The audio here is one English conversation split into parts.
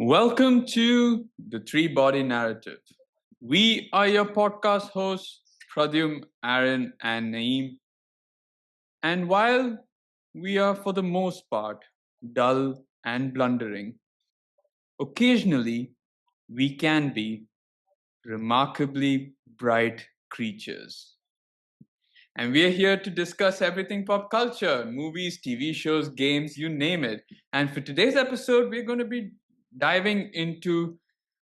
Welcome to the Three Body Narrative. We are your podcast hosts, Pradyum, Aaron, and Naeem. And while we are, for the most part, dull and blundering, occasionally we can be remarkably bright creatures. And we are here to discuss everything pop culture, movies, TV shows, games, you name it. And for today's episode, we're going to be diving into,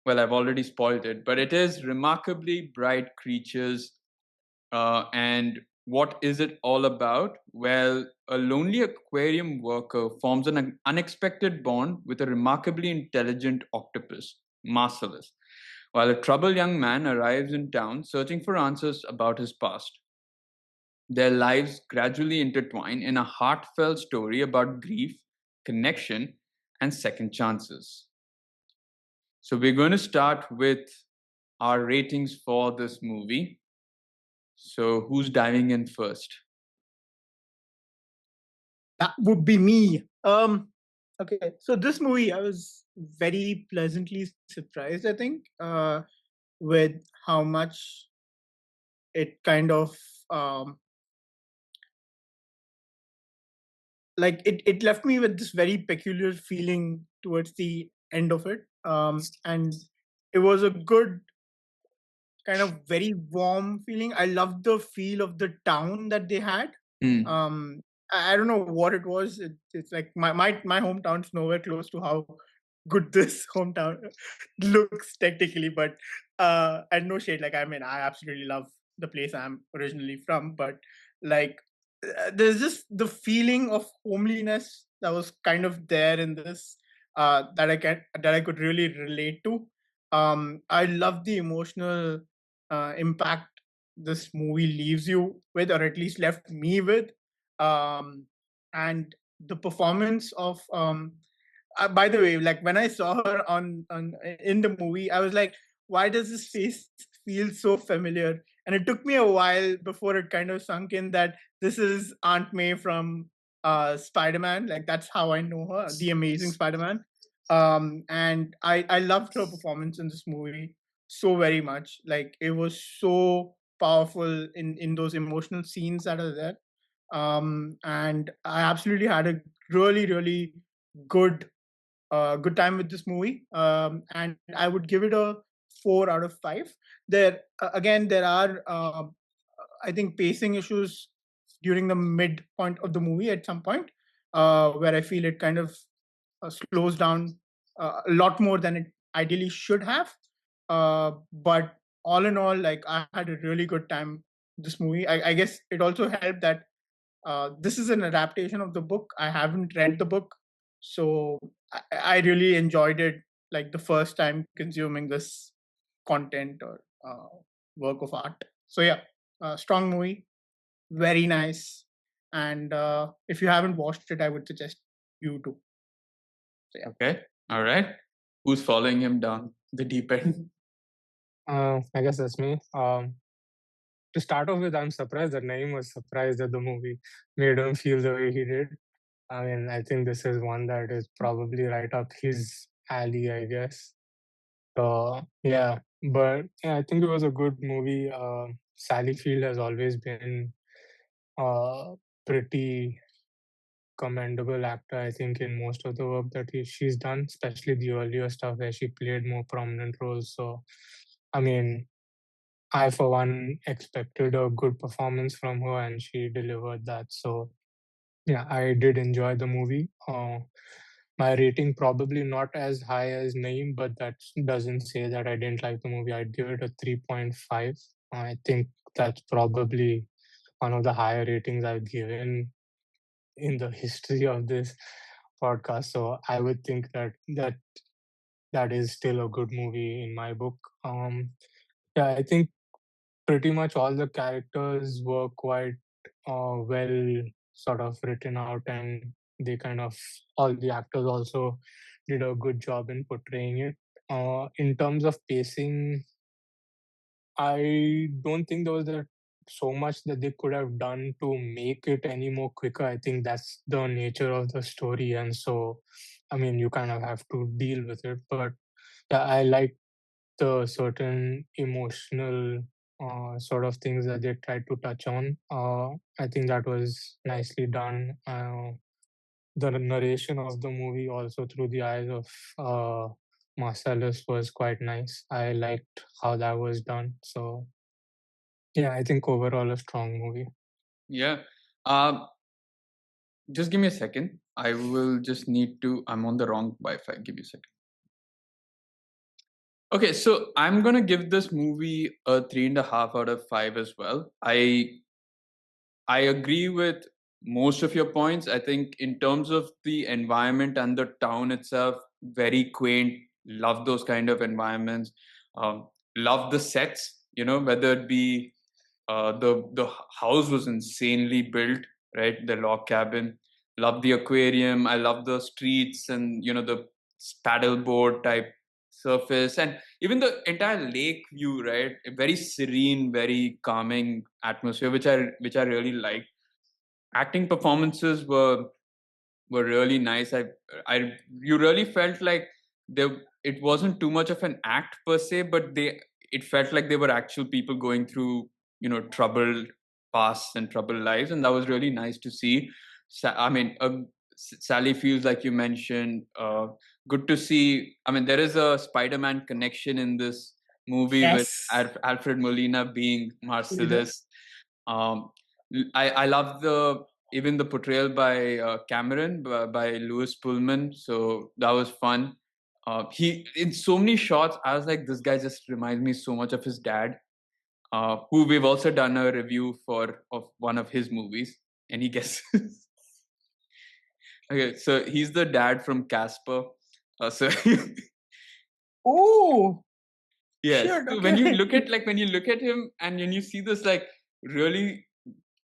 well, I've already spoiled it, but it is Remarkably Bright Creatures. And what is it all about? Well, a lonely aquarium worker forms an unexpected bond with a remarkably intelligent octopus, Marcellus, while a troubled young man arrives in town searching for answers about his past. Their lives gradually intertwine in a heartfelt story about grief, connection, and second chances. So, we're going to start with our ratings for this movie. So, who's diving in first? That would be me. Okay. So this movie, I was very pleasantly surprised, I think, with how much it kind of it left me with this very peculiar feeling towards the end of it. And it was a good kind of very warm feeling. I loved the feel of the town that they had. Um, I don't know what it was. It's like my hometown's nowhere close to how good this hometown looks technically, but and no shade. Like, I mean, I absolutely love the place I'm originally from, but like there's just the feeling of homeliness that was kind of there in this that I could really relate to. I love the emotional impact this movie leaves you with, or at least left me with. And the performance of by the way, like when I saw her on in the movie, I was like, why does this face feel so familiar? And it took me a while before it kind of sunk in that this is Aunt May from Spider-Man. Like, that's how I know her, the Amazing Spider-Man. And I loved her performance in this movie so very much. Like, it was so powerful in those emotional scenes that are there. And I absolutely had a really good good time with this movie. And I would give it a 4 out of 5. There are I think pacing issues during the midpoint of the movie at some point, where I feel it kind of slows down a lot more than it ideally should have. But all in all, like, I had a really good time with this movie. I guess it also helped that this is an adaptation of the book. I haven't read the book, so I really enjoyed it. Like, the first time consuming this content or work of art. So yeah, strong movie, very nice. And if you haven't watched it, I would suggest you to. So yeah. Okay. All right. Who's following him down the deep end? I guess that's me. To start off with, I'm surprised that Naeem was surprised that the movie made him feel the way he did. I mean, I think this is one that is probably right up his alley, I guess. So, yeah. But yeah, I think it was a good movie. Sally Field has always been a pretty commendable actor, I think, in most of the work that she's done, especially the earlier stuff where she played more prominent roles. So, I mean, I, for one, expected a good performance from her, and she delivered that. So, yeah, I did enjoy the movie. My rating probably not as high as Naeem, but that doesn't say that I didn't like the movie. I'd give it a 3.5. I think that's probably one of the higher ratings I've given in the history of this podcast. So I would think that is still a good movie in my book. Yeah, I think pretty much all the characters were quite well sort of written out, and they kind of all the actors also did a good job in portraying it. In terms of pacing, I don't think there was a so much that they could have done to make it any more quicker. I think that's the nature of the story, and so I mean you kind of have to deal with it. But yeah, I like the certain emotional sort of things that they tried to touch on. I think that was nicely done. The narration of the movie, also through the eyes of Marcellus, was quite nice. I liked how that was done. So, yeah, I think overall a strong movie. Yeah. Um, just give me a second. I will just need to. I'm on the wrong Wi-Fi. Give me a second. Okay, so I'm gonna give this movie a 3.5 out of 5 as well. I agree with most of your points. I think in terms of the environment and the town itself, very quaint. Love those kind of environments. Love the sets. Whether it be the house was insanely built, right? The log cabin. Love the aquarium. I love the streets and the paddleboard type surface, and even the entire lake view, right? A very serene, very calming atmosphere, which I really liked. Acting performances were really nice. I you really felt like there it wasn't too much of an act per se, but it felt like they were actual people going through troubled pasts and troubled lives, and that was really nice to see. I mean, Sally Fields, like you mentioned, good to see. I mean, there is a Spider-Man connection in this movie with Yes. Alfred Molina being Marcellus. Um, I love even the portrayal by Cameron by Louis Pullman. So that was fun. He in so many shots, I was like, this guy just reminds me so much of his dad, who we've also done a review of one of his movies, and he guesses. Okay, so he's the dad from Casper. So Oh, yes, shit. so when you Okay. look at him and when you see this like really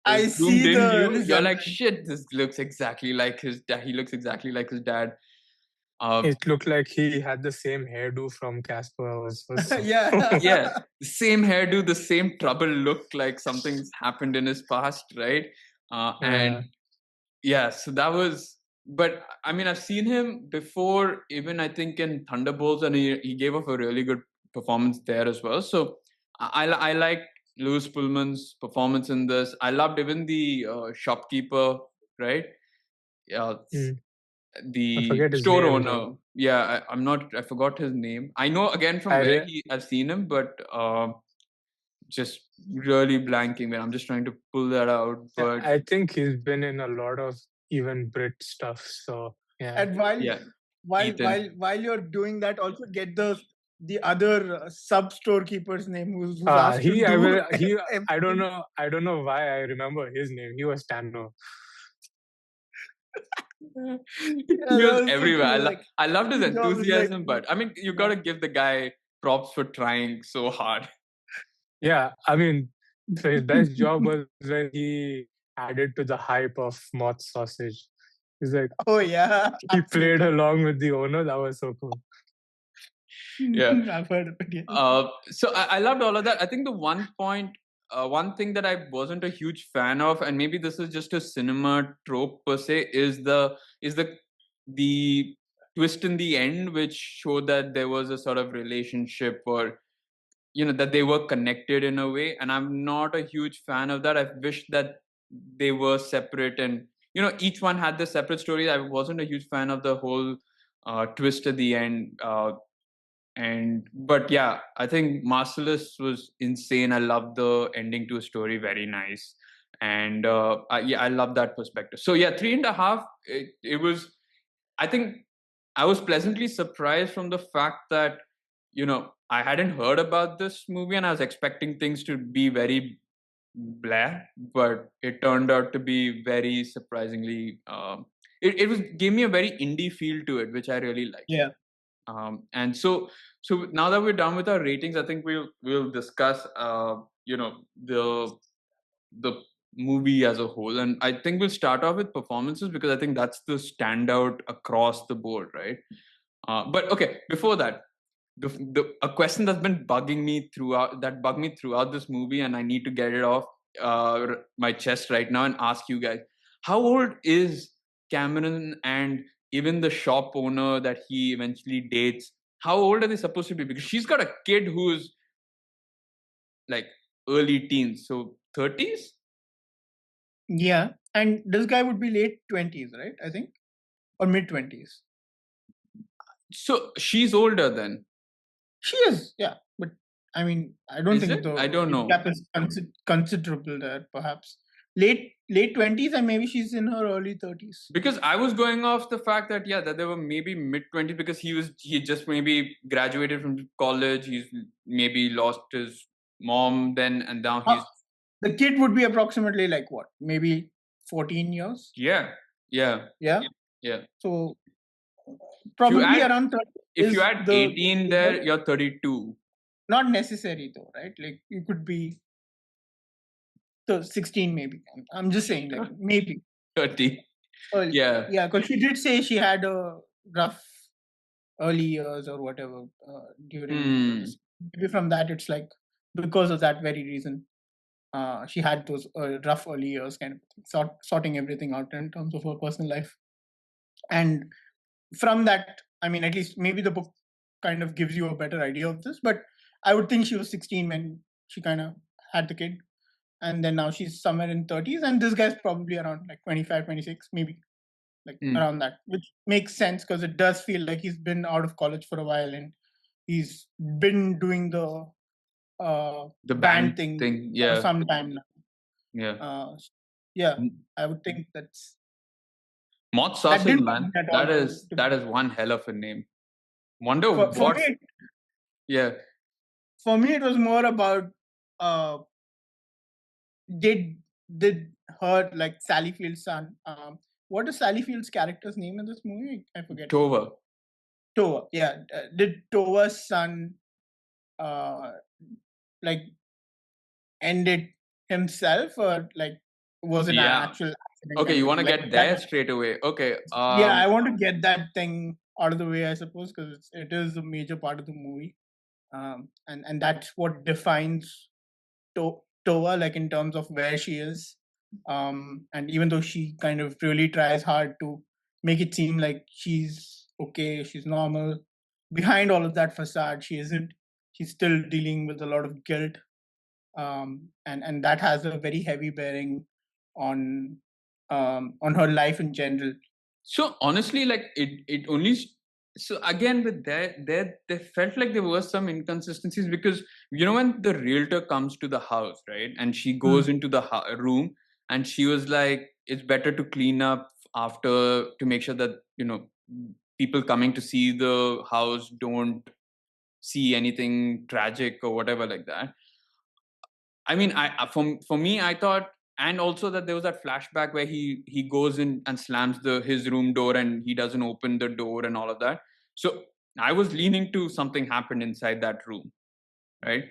I zoomed see in the view, you're like, resemblance. shit, this looks exactly like his dad. He looks exactly like his dad. Uh, It looked like he had the same hairdo from Casper also. So. Yeah. yeah, the same hairdo, the same trouble look, like something's happened in his past, right? And Yeah. yeah, so that was. But I mean, I've seen him before, even I think in Thunderbolts, and he gave off a really good performance there as well. So I like Louis Pullman's performance in this. I loved even the shopkeeper, right? Yeah, Mm. I the forget his store name owner. though. Yeah, I'm not. I forgot his name. I know again from I where re- I've seen him, but just really blanking. When I'm just trying to pull that out, Yeah, but I think he's been in a lot of even Brit stuff. So yeah. And while yeah, while Ethan. while while you're doing that, also get the other sub storekeeper's name who's asked to He I do will he everything. I don't know why I remember his name. He was Tano. Yeah, He that was was so everywhere. true. Like I loved his his job is like, enthusiasm, but I mean, you yeah. gotta give the guy props for trying so hard. Yeah, I mean, so his best job was when he added to the hype of moth sausage. He's like, Oh yeah, he played absolutely. along with the owner. That was so cool. Yeah. I've heard of it. Yeah. So I loved all of that. I think the one thing that I wasn't a huge fan of, and maybe this is just a cinema trope per se, is the twist in the end, which showed that there was a sort of relationship, or that they were connected in a way. And I'm not a huge fan of that. I wish that they were separate, and each one had their separate stories. I wasn't a huge fan of the whole twist at the end. But yeah, I think Marcellus was insane. I love the ending to a story, very nice. And yeah, I love that perspective. So yeah, 3.5. It was. I think I was pleasantly surprised from the fact that I hadn't heard about this movie, and I was expecting things to be very blah, but it turned out to be very surprisingly. It was gave me a very indie feel to it, which I really liked. Yeah. And so now that we're done with our ratings, I think we'll discuss the movie as a whole, and I think we'll start off with performances, because I think that's the standout across the board, right? But okay, before that, a question that's been bugging me throughout this movie, and I need to get it off. my chest right now and ask you guys, how old is Cameron and even the shop owner that he eventually dates? How old are they supposed to be? Because she's got a kid who's like early teens, so 30s. Yeah, and this guy would be late 20s, right? I think, or mid 20s. So she's older then. She is, yeah, but I mean, I don't Is think it? the I don't age know. gap is considerable there. Perhaps late 20s, and maybe she's in her early 30s. Because I was going off the fact that that they were maybe mid 20s, because he just maybe graduated from college. He's maybe lost his mom then, and now he's The kid would be approximately like what, maybe 14 years. yeah. Yeah. So If probably you add around 30 if you is add the 18 there, you're 32. not necessary though, right? Like you could be 16 maybe. I'm just saying, like maybe 30. early. Yeah. Yeah, because she did say she had a rough early years or whatever during this. Maybe from that it's like because of that very reason she had those rough early years, kind of sorting everything out in terms of her personal life. And from that, I mean, at least maybe the book kind of gives you a better idea of this, but I would think she was 16 when she kind of had the kid, and then now she's somewhere in 30s, and this guy's probably around like 25, 26, maybe like around that, which makes sense because it does feel like he's been out of college for a while and he's been doing the band thing for some time now. Yeah, I would think that's Mott that Sausage, didn't man. at That all is one hell of a name. Wonder for what. me. Yeah. For me, it was more about did her, like Sally Field's son. What is Sally Field's character's name in this movie? I forget. Tova. Yeah. Did Tova's son like end it himself, or like was it an actual accident? Okay, you want to like, get there straight away. Okay. Yeah, I want to get that thing out of the way, I suppose, because it is a major part of the movie, and that's what defines Tova, like in terms of where she is. And even though she kind of really tries hard to make it seem like she's okay, she's normal, behind all of that facade, she isn't. She's still dealing with a lot of guilt, and that has a very heavy bearing on her life in general. So honestly, like it only. So again, with they felt like there were some inconsistencies, because when the realtor comes to the house, right, and she goes into the room, and she was like, it's better to clean up after, to make sure that people coming to see the house don't see anything tragic or whatever like that. I mean, for me, I thought, and also that there was that flashback where he goes in and slams his room door, and he doesn't open the door and all of that. So I was leaning to something happened inside that room, right?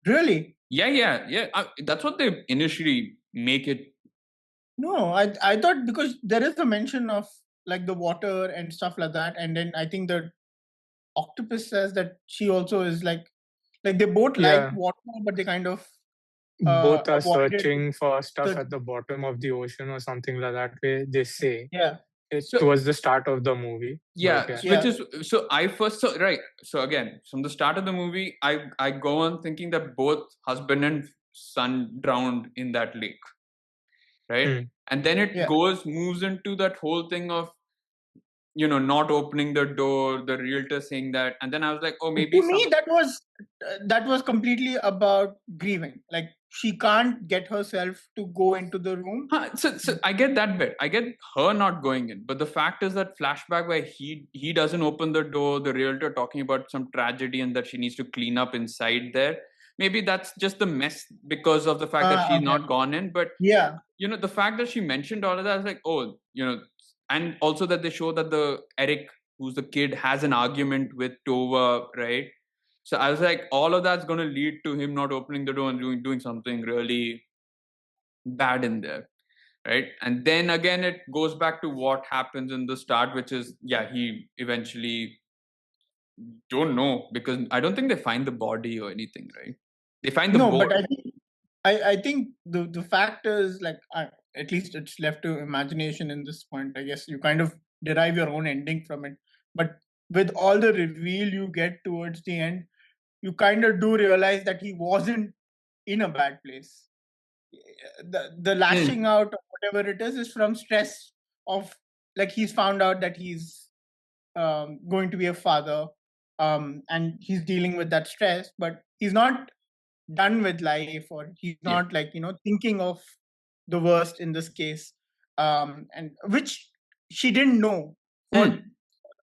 Really? Yeah. That's what they initially make it. No, I thought, because there is a mention of like the water and stuff like that, and then I think the octopus says that she also is like they both like water, but they kind of both are avoided searching for stuff at the bottom of the ocean or something like that way they say. Yeah. It was the start of the movie. Which is, so I first so again, from the start of the movie, I go on thinking that both husband and son drowned in that lake, right? And then it moves into that whole thing of not opening the door, the realtor saying that, and then I was like, oh, maybe to me that was completely about grieving. Like she can't get herself to go into the room. So I get that bit. I get her not going in, but the fact is that flashback where he doesn't open the door, the realtor talking about some tragedy and that she needs to clean up inside there. Maybe that's just the mess because of the fact that she's not gone in. But the fact that she mentioned all of that, I was like, oh, and also that they show that the Eric, who's the kid, has an argument with Tova, right? So I was like, all of that's going to lead to him not opening the door and doing something really bad in there, right? And then again, it goes back to what happens in the start, which is, he eventually, don't know, because I don't think they find the body or anything, right? They find the boat. But I think I think the fact is like at least it's left to imagination in this point. I guess you kind of derive your own ending from it, but with all the reveal you get towards the end, you kind of do realize that he wasn't in a bad place. The lashing out or whatever it is from stress of, like, he's found out that he's going to be a father, and he's dealing with that stress, but he's not done with life, or he's not like thinking of the worst in this case, and which she didn't know for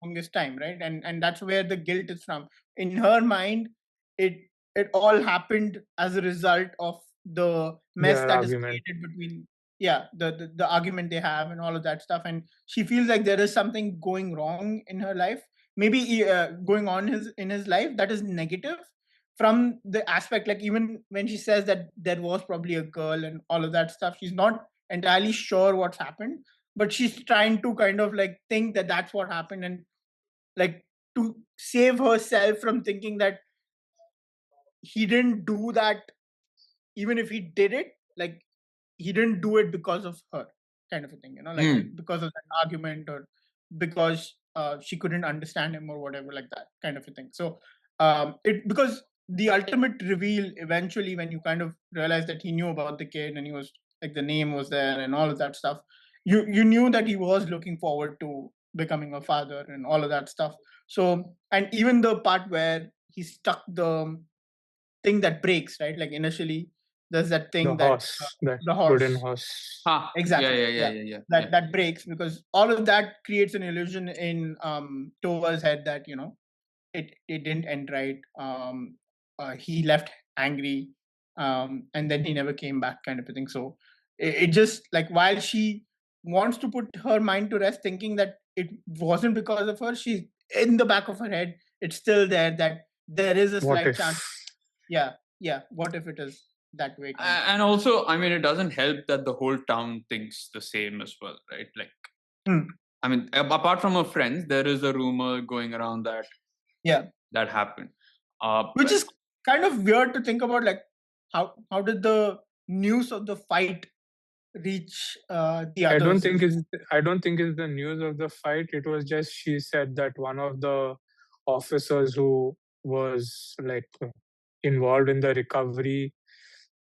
longest time, right? And that's where the guilt is from. In her mind, it it all happened as a result of the mess Their that is argument. created between, the argument they have and all of that stuff, and she feels like there is something going wrong in her life, maybe going on in his life, that is negative, from the aspect, like, even when she says that there was probably a girl and all of that stuff, she's not entirely sure what's happened, but she's trying to kind of like think that that's what happened, and like to save herself from thinking that he didn't do that. Even if he did it, like, he didn't do it because of her, kind of a thing, like because of that argument, or because she couldn't understand him, or whatever, like that kind of a thing. So it because the ultimate reveal eventually, when you kind of realize that he knew about the kid, and he was like, the name was there and all of that stuff, you knew that he was looking forward to becoming a father and all of that stuff. So, and even the part where he stuck the thing that breaks, right? Like, initially there's that thing that That the wooden horse, horse. exactly, Yeah. that breaks, because all of that creates an illusion in Tova's head that it didn't end right. He left angry, and then he never came back, kind of a thing. So it just, like, while she wants to put her mind to rest, thinking that it wasn't because of her, she's in the back of her head, it's still there, that there is a What slight if? chance. Yeah, what if it is that way, kind of. And also, I mean, it doesn't help that the whole town thinks the same as well, right? Like, I mean, apart from her friends, there is a rumor going around that that happened. Which is kind of weird to think about, like, how did the news of the fight reach the I don't others? think it's the news of the fight. It was just she said that one of the officers who was like involved in the recovery,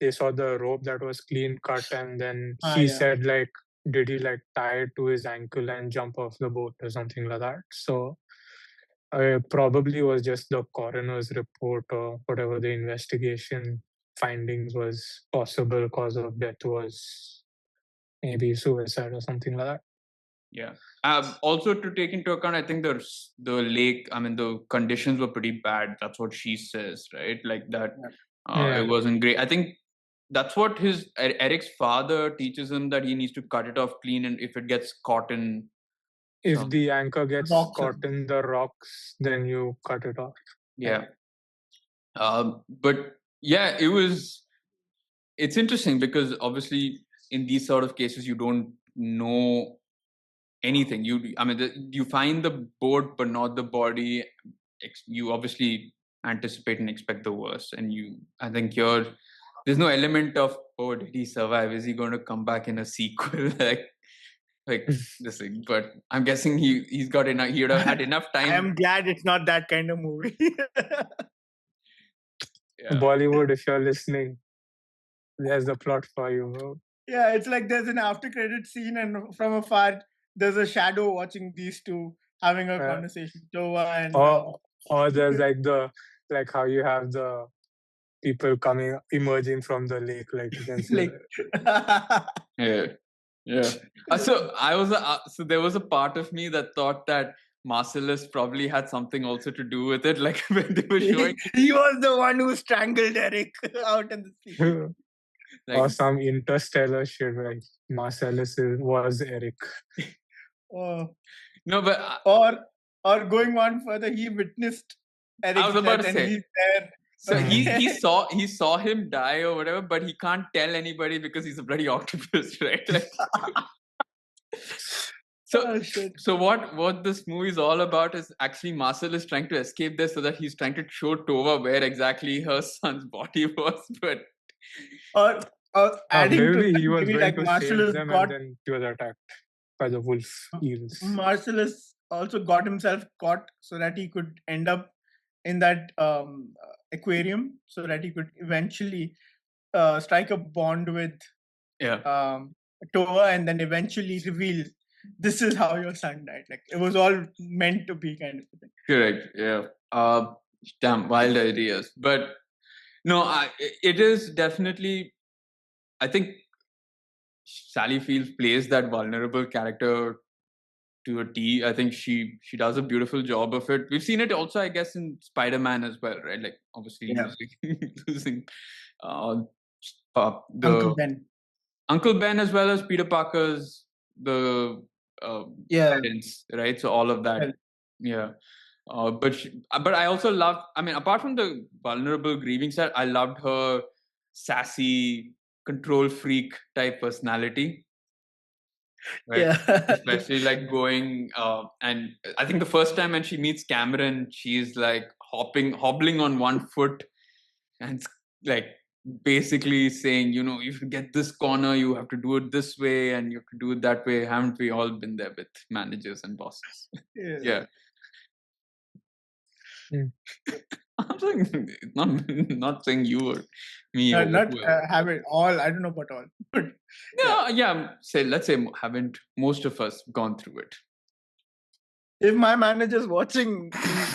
they saw the rope that was clean cut, and then he said like, did he like tie it to his ankle and jump off the boat or something like that? So probably was just the coroner's report or whatever the investigation findings was. Possible cause of death was maybe suicide or something like that. Yeah. Also, to take into account, I think the lake, I mean, the conditions were pretty bad. That's what she says, right? Like that, it wasn't great. I think that's what Eric's father teaches him, that he needs to cut it off clean, and if it gets caught in, if the anchor gets caught in the rocks, then you cut it off. Yeah. But yeah, it's interesting because obviously in these sort of cases you don't know anything. You find the boat but not the body. You obviously anticipate and expect the worst, and I think there's no element of, oh, did he survive, is he going to come back in a sequel, like this thing. But I'm guessing he's got enough, he would have had enough time. I'm glad it's not that kind of movie. Bollywood, if you're listening, there's the plot for you, bro. Yeah, it's like there's an after credit scene, and from afar there's a shadow watching these two having a conversation. Tova and or there's like how you have the people emerging from the lake, like you can see. Yeah. So there was a part of me that thought that Marcellus probably had something also to do with it, like when they were showing. He was the one who strangled Eric out in the sea. Or some interstellar shit, like Marcellus was Eric. No, but or going one further, he witnessed Eric's death, and he's there. So he saw him die or whatever, but he can't tell anybody because he's a bloody octopus, right? Like, so what this movie is all about is actually Marcel is trying to escape there, so that he's trying to show Tova where exactly her son's body was, but or adding to Maybe that, he was maybe going like to Marshall save has them and got then he was attacked by the wolf eels. Marshall has also got himself caught so that he could end up in that aquarium, so that he could eventually strike a bond with Toa, and then eventually reveal this is how your son died. Like it was all meant to be, kind of a thing. Correct. Yeah. Damn, wild ideas. But no, it is definitely. I think Sally Fields plays that vulnerable character to a T. I think she does a beautiful job of it. We've seen it also, I guess, in Spider-Man as well, right? Like obviously losing uh, Uncle the Ben. Uncle Ben as well as Peter Parker's the parents, right? So all of that, yeah. But I also loved. I mean, apart from the vulnerable grieving side, I loved her sassy control freak type personality. Right? Especially like going and I think the first time when she meets Cameron, she's like hobbling on one foot and like basically saying, you know, if you get this corner, you have to do it this way and you have to do it that way. Haven't we all been there with managers and bosses? Yeah. I'm saying not saying you or me or Not whoever. have it all. I don't know about all. But No, let's say haven't most of us gone through it. if my manager's watching,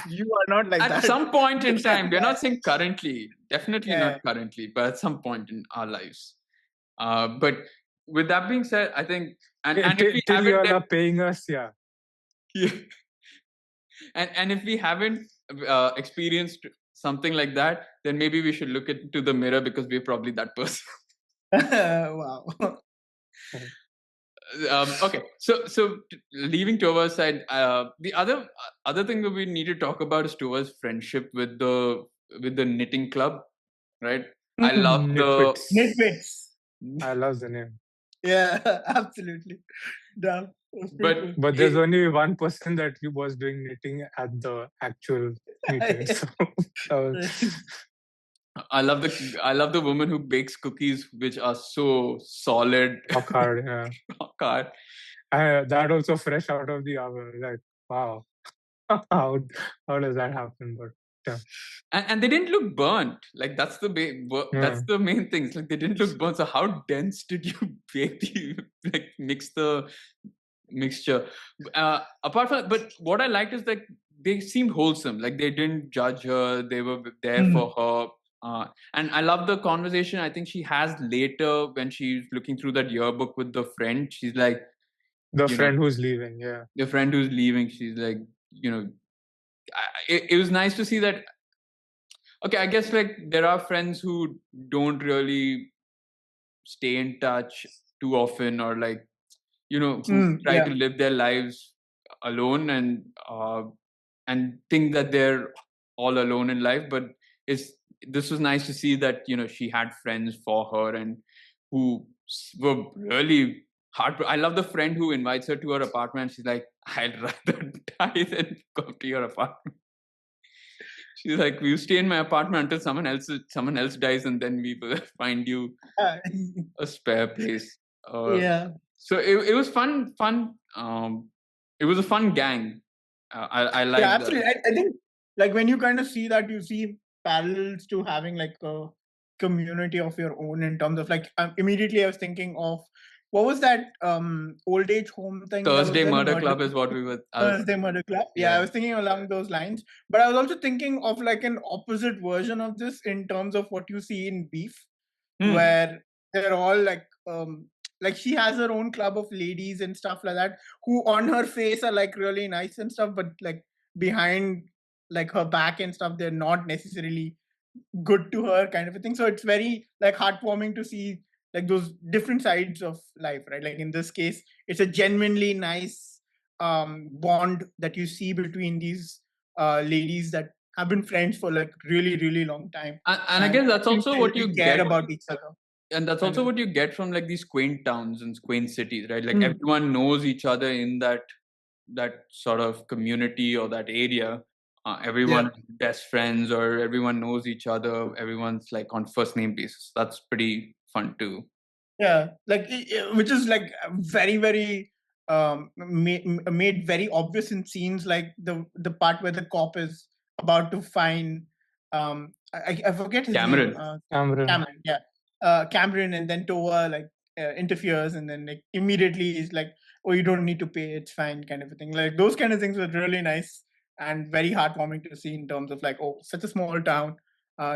you are not like at that. some point in time, we're not saying currently, definitely not currently, but at some point in our lives. But with that being said, I think, and if we till you haven't, all are paying us, yeah. and if we haven't experienced something like that, then maybe we should look into the mirror because we're probably that person. Wow. Okay, so leaving Tova's side, the other thing that we need to talk about is Tova's friendship with the knitting club, right? I love Nitwits. I love the name. Yeah, absolutely. Damn. But there's only one person that was doing knitting at the actual meeting. So I love the woman who bakes cookies which are so solid. Rock hard, yeah. Rock hard. That also fresh out of the oven. Like, wow. how does that happen? But yeah. And they didn't look burnt. Like that's the that's the main thing. It's like they didn't look burnt. So how dense did you bake mix the mixture? Apart from, but what I liked is like they seemed wholesome. Like they didn't judge her. They were there for her. And I love the conversation I think she has later when she's looking through that yearbook with the friend. She's like, the friend who's leaving, yeah. The friend who's leaving. She's like, it was nice to see that. Okay, I guess like there are friends who don't really stay in touch too often, or like who try to live their lives alone and think that they're all alone in life. But this was nice to see that she had friends for her and who were really hard. I love the friend who invites her to her apartment. She's like, I'd rather die than come to your apartment. She's like, you stay in my apartment until someone else dies, and then we will find you a spare place. So it was fun. It was a fun gang. I like. Yeah, absolutely. I think like when you kind of see that, you see parallels to having like a community of your own in terms of like immediately I was thinking of what was that old age home thing? Thursday Murder Club is what we were. Thursday Murder Club. Yeah, I was thinking along those lines. But I was also thinking of like an opposite version of this in terms of what you see in Beef, where they're all like she has her own club of ladies and stuff like that, who on her face are like really nice and stuff, but like behind like her back and stuff, they're not necessarily good to her, kind of a thing. So it's very like heartwarming to see like those different sides of life, right? Like in this case, it's a genuinely nice bond that you see between these ladies that have been friends for like really, really long time. And I guess that's also what you care get about each other. And that's also what you get from like these quaint towns and quaint cities, right? Like everyone knows each other in that sort of community or that area. everyone best friends or everyone knows each other. Everyone's like on first name basis. That's pretty fun too. Yeah, like which is like very very made very obvious in scenes like the part where the cop is about to find I forget his name, Cameron. Cameron. Cameron, yeah, Cameron, and then Tova like interferes, and then like immediately he's like, oh, you don't need to pay, it's fine, kind of a thing. Like those kind of things were really nice and very heartwarming to see in terms of like, oh, such a small town,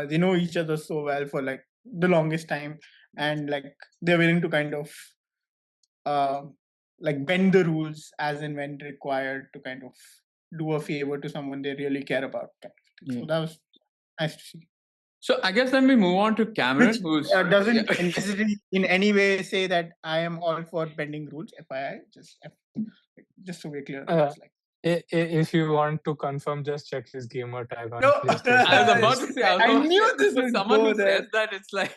they know each other so well for like the longest time, and like they're willing to kind of uh, like bend the rules as and when required to kind of do a favor to someone they really care about, kind of thing. So that was nice to see. So I guess then we move on to Cameron, Which who's doesn't necessarily in any way say that I am all for bending rules. FYI, just so we're clear. Uh, Like, if you want to confirm, just check his gamer tag on no, PlayStation. I was It about is- to say, I knew this for would someone go who there. says that, it's like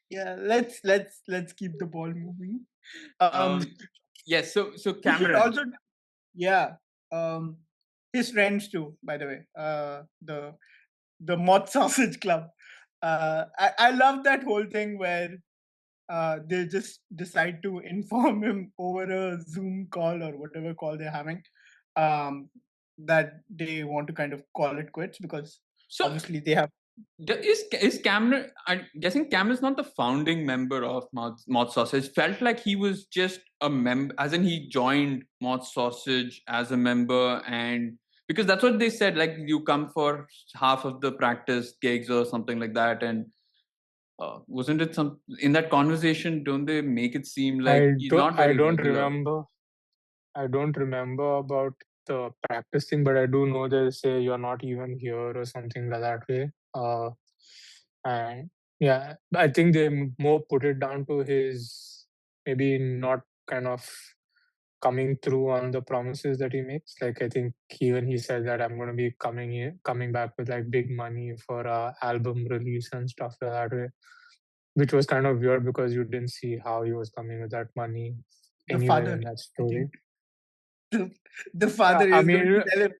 Yeah, let's keep the ball moving. yes. So We should Cameron. also, yeah, his friends too. By the way, the Moth Sausage Club. I love that whole thing where they just decide to inform him over a Zoom call or whatever call they're having, that they want to kind of call it quits because So obviously they have. is Cameron? I'm guessing Cameron's not the founding member of Moth Sausage. Felt like he was just a member, as in he joined Moth Sausage as a member, and because that's what they said. Like you come for half of the practice gigs or something like that, and wasn't it some in that conversation? Don't they make it seem like he's not I very don't regular? remember. I don't remember about the practice thing, but I do know they say you're not even here or something like that way. And yeah, I think they more put it down to his maybe not kind of coming through on the promises that he makes. Like I think even he said that I'm going to be coming back with like big money for album release and stuff like that way, which was kind of weird because you didn't see how he was coming with that money The anywhere father, in that I story. think. The father I is going mean, to tell him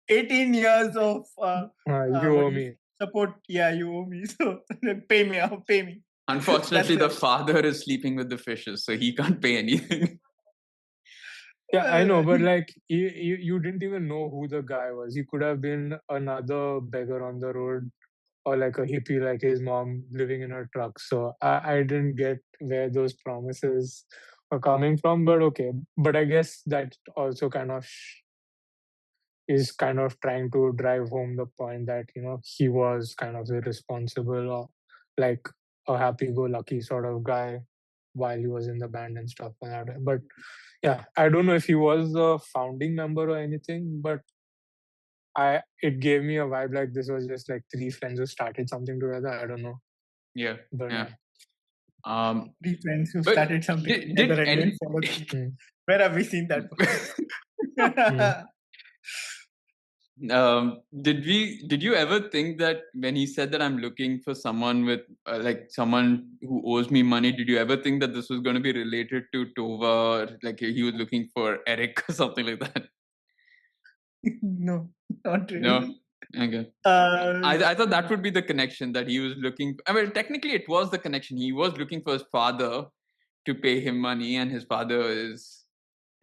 18 years of you what owe do you me. support. Yeah, you owe me. So pay me out, pay me. Unfortunately, That's the it. father is sleeping with the fishes, so he can't pay anything. Yeah, I know, but like you didn't even know who the guy was. He could have been another beggar on the road or like a hippie like his mom living in a truck. So I didn't get where those promises were coming from, but okay. But I guess that also kind of is kind of trying to drive home the point that, you know, he was kind of irresponsible or like a happy-go-lucky sort of guy while he was in the band and stuff like that. But yeah, I don't know if he was a founding member or anything, but it gave me a vibe like this was just like three friends who started something together. I don't know. Yeah, But yeah. Three friends who But started something did together and any then followed. Mm. Where have we seen that before? did you ever think that when he said that I'm looking for someone with like someone who owes me money, did you ever think that this was going to be related to Tova, or like he was looking for Eric or something like that? No, not No. really. Okay. Uh, I thought that would be the connection that he was looking. I mean, technically, it was the connection. He was looking for his father to pay him money, and his father is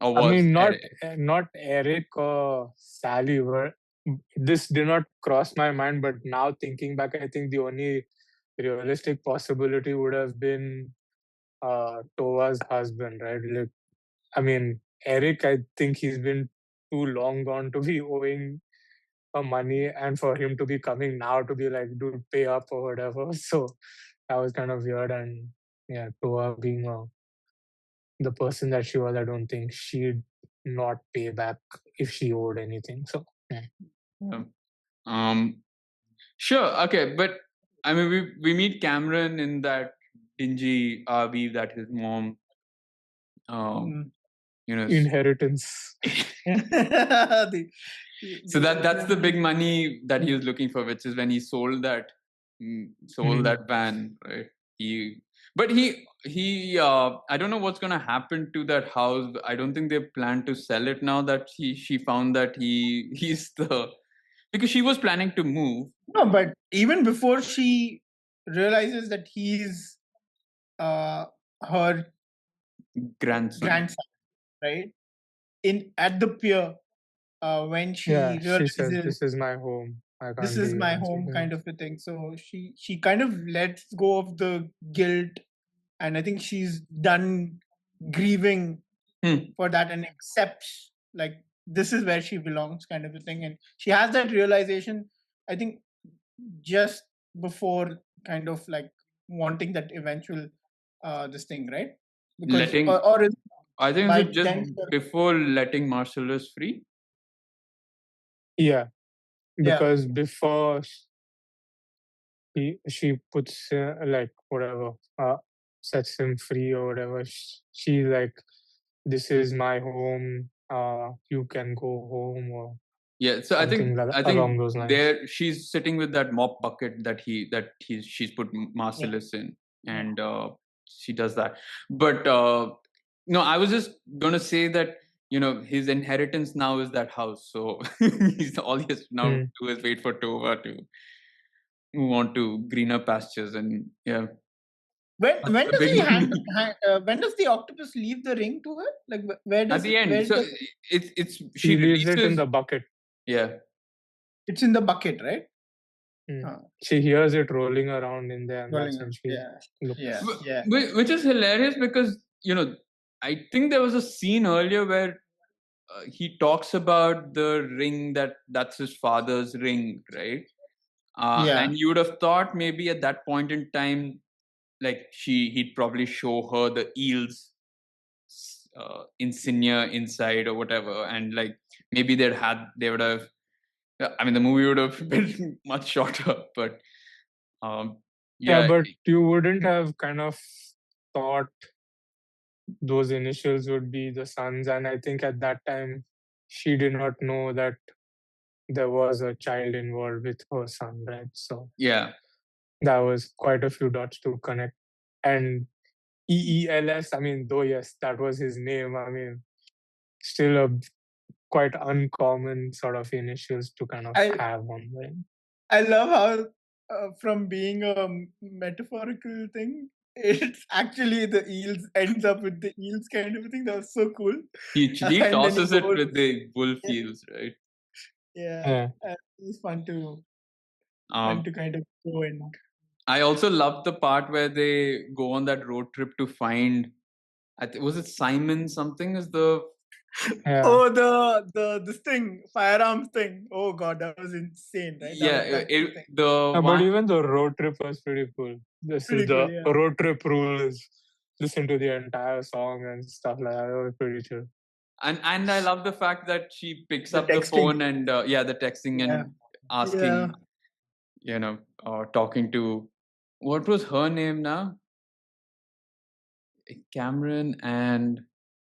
or I was mean, Eric. not Eric or Sally. This did not cross my mind, but now thinking back, I think the only realistic possibility would have been Tova's husband, right? Like, I mean, Eric, I think he's been too long gone to be owing money and for him to be coming now to be like, dude, pay up or whatever. So that was kind of weird. And yeah, Tova being the person that she was, I don't think she'd not pay back if she owed anything. So yeah. Yeah. Um. Sure. Okay, but I mean, we meet Cameron in that dingy RV that his mom, mm. you know. Inheritance. The- So that's the big the- money that he was looking for, which is when he sold that that van, right? But he I don't know what's gonna happen to that house. I don't think they plan to sell it now that she found that he's the because she was planning to move. No, but even before she realizes that he's her grandson, right? At the pier, when Yeah, she she says, realizes "This is my home. I this can't is leave." my And home, something kind else. of a thing. So she kind of lets go of the guilt, and I think she's done grieving Hmm. for that and accepts like this is where she belongs, kind of a thing. And she has that realization, I think, just before kind of like wanting that eventual this thing, right? Because Letting, or is I think, is by it just then before letting Marcellus free? Yeah, yeah because before she puts like whatever sets him free or whatever, she's like, "This is my home. You can go home," or Yeah, so I something think along those lines. there she's sitting with that mop bucket she's put yeah Marcellus in, yeah and she does that. But no, I was just gonna say that his inheritance now is that house, so he's all he has to now Hmm. do is wait for Tova to move on to greener pastures, and yeah, when a does bit he when does the octopus leave the ring to her, like at the end. where So does it's she He leaves it in releases. the bucket. Yeah, it's in the bucket, right? Hmm. uh, She hears it rolling around in there, and rolling that's up. when she Yeah yeah looks. yeah Which is hilarious because I think there was a scene earlier where he talks about the ring that's his father's ring, right? yeah And you would have thought maybe at that point in time, like he'd probably show her the eels insignia inside or whatever, and like maybe they would have. I mean, the movie would have been much shorter, but um, Yeah, yeah, but you wouldn't have kind of thought those initials would be the son's, and I think at that time she did not know that there was a child involved with her son, right? So yeah. that was quite a few dots to connect. And EELS, I mean, though yes, that was his name. I mean, still a quite uncommon sort of initials to kind of i have on, right? I love how from being a metaphorical thing, it's actually the eels ends up with the eels, kind of a thing. That was so cool. He And then he tosses it goes, with the wolf yeah, eels, right? yeah. Yeah, It was fun Um, to kind of go and. I also love the part where they go on that road trip to find. Was it Simon something? Is the yeah. Oh, the this thing, firearms thing. Oh god, that was insane, right? yeah That thing. the But one. even the road trip was pretty cool. This is Pretty cool, the yeah. road trip rule is listen to the entire song and stuff like that. It was pretty chill. And I love the fact that she picks The up the texting. phone and the texting Yeah. and Yeah. asking, talking to, what was her name now? Cameron and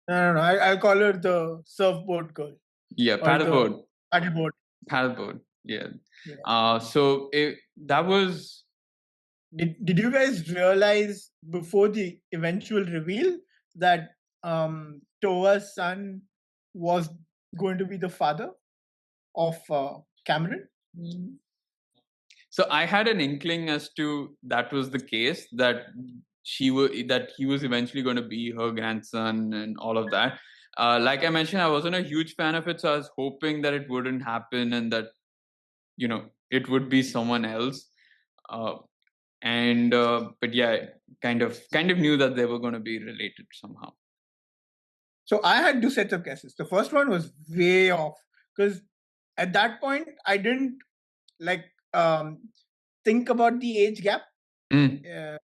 No. I'll call her the surfboard girl yeah, or the paddleboard, paddleboard. paddleboard. Yeah. Yeah. So that was. Did you guys realize before the eventual reveal that Toa's son was going to be the father of Cameron? So I had an inkling as to that was the case, that he was eventually going to be her grandson and all of that. Like I mentioned, I wasn't a huge fan of it, so I was hoping that it wouldn't happen and that it would be someone else. Uh, and but yeah, kind of knew that they were going to be related somehow. So I had two sets of guesses. The first one was way off because at that point I didn't like think about the age gap Mm.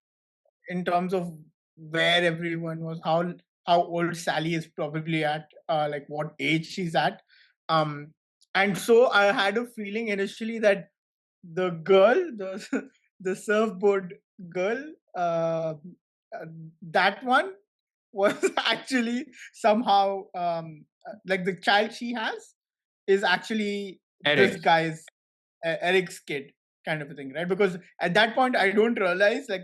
in terms of where everyone was, how old Sally is probably at, like what age she's at, and so I had a feeling initially that the girl, the the surfboard girl, uh, that one was actually somehow like the child she has is actually this Eric. guy's Eric's kid, kind of a thing, right? Because at that point I don't realize like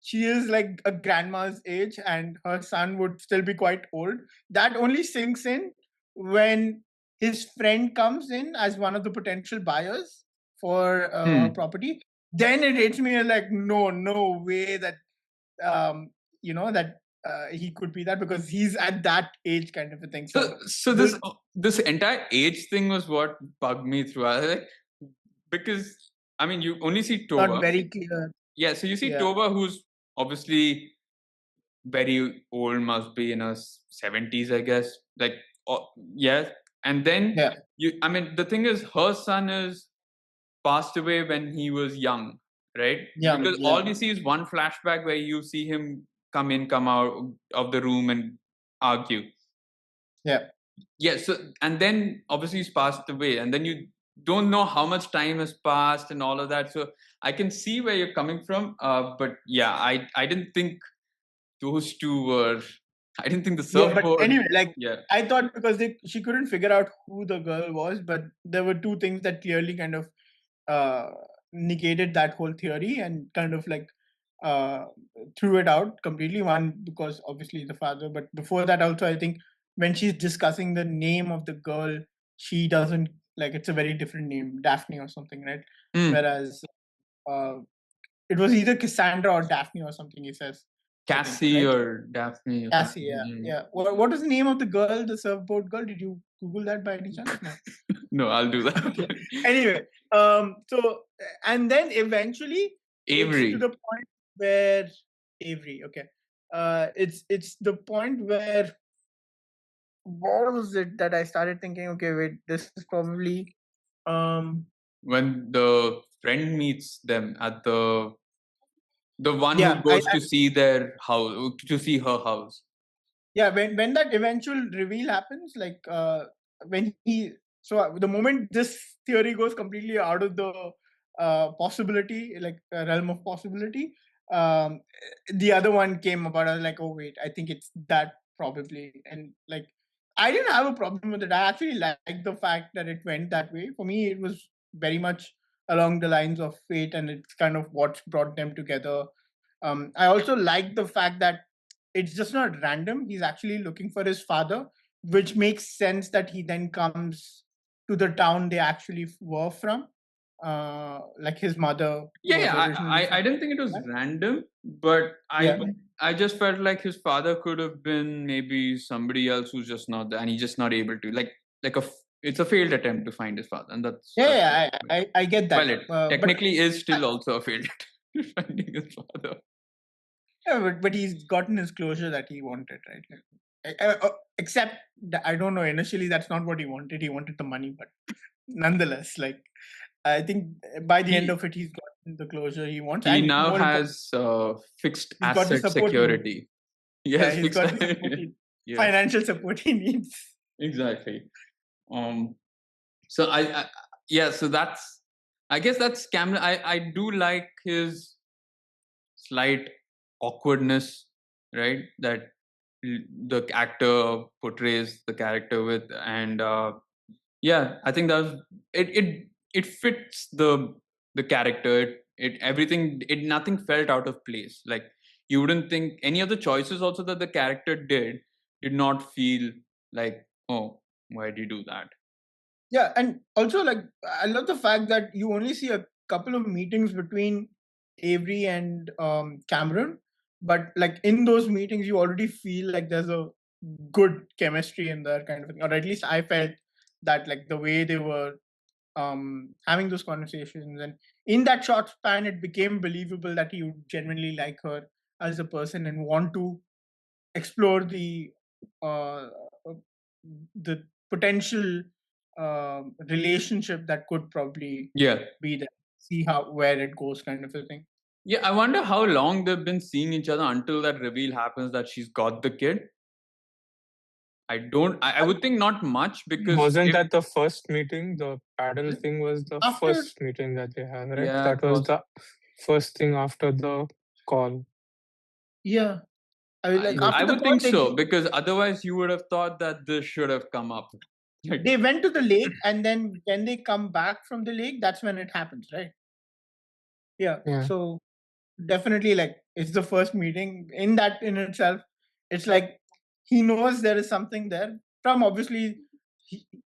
she is like a grandma's age and her son would still be quite old. That only sinks in when his friend comes in as one of the potential buyers for her property, then it hits me like, no way that that he could be that, because he's at that age kind of a thing. So this entire age thing was what bugged me through. I was like, because I mean, you only see not Tova. very clear. Yeah, so you see Yeah. Tova, who's obviously very old, must be in her 70s, I guess. Like, yeah. And then I mean, the thing is, her son is passed away when he was young, right? Because all you see is one flashback where you see him come in, come out of the room and argue. Yeah, so and then obviously he's passed away, and then you don't know how much time has passed and all of that. So I can see where you're coming from, but yeah, I didn't think those two were. I didn't think the surfboard. But anyway, I thought because she couldn't figure out who the girl was, but there were two things that clearly kind of negated that whole theory and kind of threw it out completely. One, because obviously the father, but before that also, I think when she's discussing the name of the girl, she doesn't it's a very different name, Daphne or something, right? Whereas it was either Cassandra or Daphne or something, he says. Cassie, right? Or Daphne. Or Cassie, yeah. What is the name of the girl, the surfboard girl? Did you Google that by any chance? No. No, I'll do that. Okay. Anyway, so and then eventually Avery, to the point where Avery. Okay, it's the point where what was it that I started thinking? Okay, wait, this is probably when the friend meets them at the one who goes to see their house, to see her house. Yeah, when that eventual reveal happens, when he, so the moment this theory goes completely out of the possibility, realm of possibility, the other one came about. I was like, oh wait, I think it's that probably, and I didn't have a problem with it. I actually liked the fact that it went that way. For me, it was very much along the lines of fate, and it's kind of what brought them together. I also like the fact that it's just not random. He's actually looking for his father, which makes sense that he then comes to the town they actually were from. His mother. Yeah, I didn't think it was random, but I just felt like his father could have been maybe somebody else who's just not there, and he's just not able to. It's a failed attempt to find his father, and that's I get that. Well, it technically is still also a failed attempt finding his father. Yeah, but he's gotten his closure that he wanted, right? Except I don't know. Initially, that's not what he wanted. He wanted the money, but nonetheless, I think by the end of it, he's gotten the closure he wants. He now has fixed asset security. Yes, he's got the support financial support he needs. Exactly. So so that's, I guess that's Cameron. I do like his slight awkwardness, right? That the actor portrays the character with, and I think that was it fits the character. It nothing felt out of place. Like, you wouldn't think any of the choices also that the character did not feel like, oh, why did you do that? Yeah, and also I love the fact that you only see a couple of meetings between Avery and Cameron, but in those meetings you already feel like there's a good chemistry in there kind of thing, or at least I felt that the way they were having those conversations, and in that short span it became believable that you genuinely like her as a person and want to explore the potential relationship that could probably be there, see where it goes kind of a thing. Yeah, I wonder how long they've been seeing each other until that reveal happens that she's got the kid. I would think not much, because wasn't that the first meeting? The paddle thing was the first meeting that they had, right? Yeah, that was the first thing after the call. Yeah, I would think so, because otherwise you would have thought that this should have come up. They went to the lake, and then when they come back from the lake, that's when it happens, right? Yeah. So definitely, it's the first meeting. In that in itself, it's he knows there is something there from obviously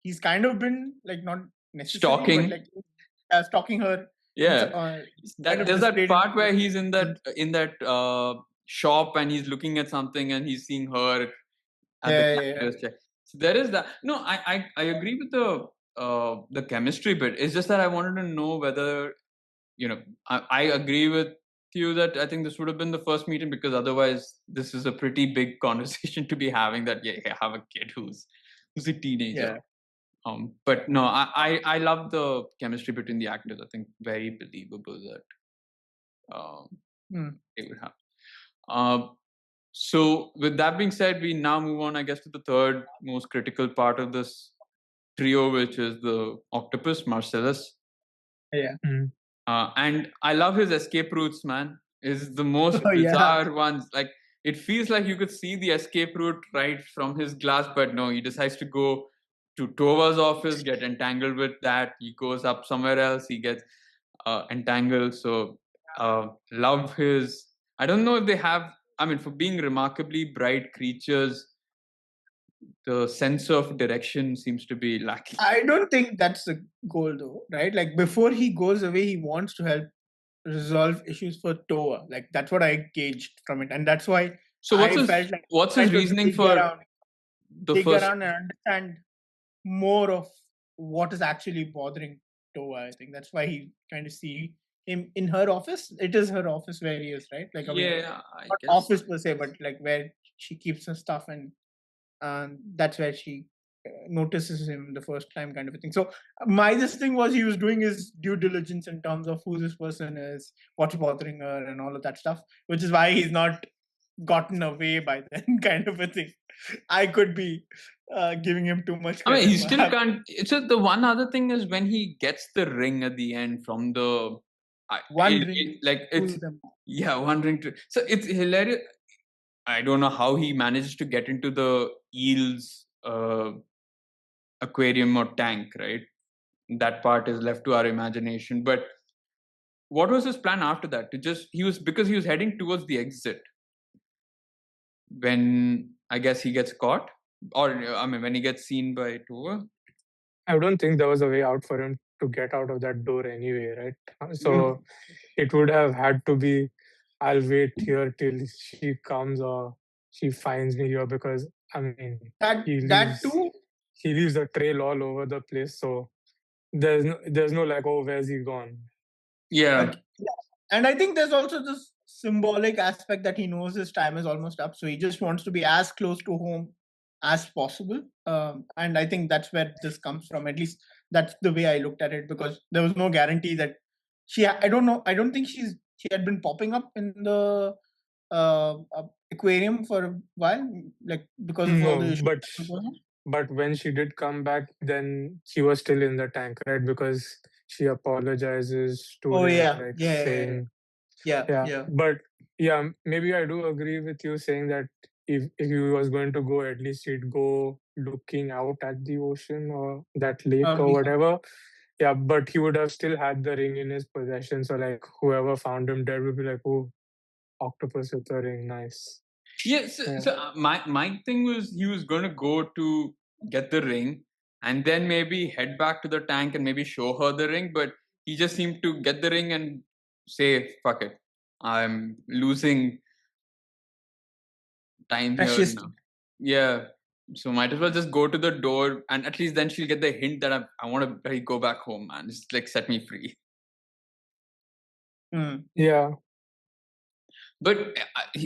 he's kind of been like not necessarily, but Stalking. like stalking her. Yeah. Kind of There's that displayed part where in he's in that shop and he's looking at something and he's seeing her at the yeah. cashier's check. So there is that. No, I agree with the chemistry bit. It's just that I wanted to know whether, I agree with you that I think this would have been the first meeting, because otherwise this is a pretty big conversation to be having, that you have a kid who's a teenager. Yeah. But no, I love the chemistry between the actors. I think very believable that it would happen. So with that being said, we now move on, I guess, to the third most critical part of this trio, which is the octopus, Marcellus. Yeah. And I love his escape routes, man. Is the most Oh, yeah. bizarre ones. Like, it feels like you could see the escape route right from his glass, but no, he decides to go to Tova's office, get entangled with that. He goes up somewhere else, he gets entangled. So love his. I don't know if they have. I mean, for being remarkably bright creatures, the sense of direction seems to be lacking. I don't think that's the goal, though, right? Like before he goes away, he wants to help resolve issues for Toa. Like that's what I gauged from it, and that's why So I felt like what's his trying to reasoning for the dig first? around and understand more of what is actually bothering Toa. I think that's why he kind of see him in her office. It is her office where he is, right? Like I mean, I not guess. office per se, but like where she keeps her stuff, and that's where she notices him the first time, kind of a thing. So this thing was he was doing his due diligence in terms of who this person is, what's bothering her, and all of that stuff, which is why he's not gotten away by then, kind of a thing. I could be giving him too much I mean, credit. he still can't. So the one other thing is when he gets the ring at the end from the Wondering it's them. wondering to. So it's hilarious. I don't know how he manages to get into the eel's aquarium or tank, right? That part is left to our imagination. But what was his plan after that? Because he was heading towards the exit when I guess he gets caught, or I mean, when he gets seen by Tova. I don't think there was a way out for him to get out of that door anyway, right? So it would have had to be, I'll wait here till she comes or she finds me here, because I mean That too. he leaves a trail all over the place. So there's no like, oh, where's he gone? Yeah. And I think there's also this symbolic aspect that he knows his time is almost up, so he just wants to be as close to home as possible. And I think that's where this comes from. At least that's the way I looked at it, because there was no guarantee that I don't know. I don't think she had been popping up in the aquarium for a while, like because of all the issues. But when she did come back, then she was still in the tank, right? Because she apologizes to him, saying, But yeah, maybe I do agree with you saying that if he was going to go, at least he'd go looking out at the ocean or that lake or whatever. Yeah, but he would have still had the ring in his possession. So like whoever found him dead would be like, oh, octopus with the ring, nice. Yeah, so my thing was he was going to go to get the ring and then maybe head back to the tank and maybe show her the ring, but he just seemed to get the ring and say, fuck it, I'm losing time here now. Yeah, so might as well just go to the door, and at least then she'll get the hint that I want to go back home, man. Just like set me free. Yeah. But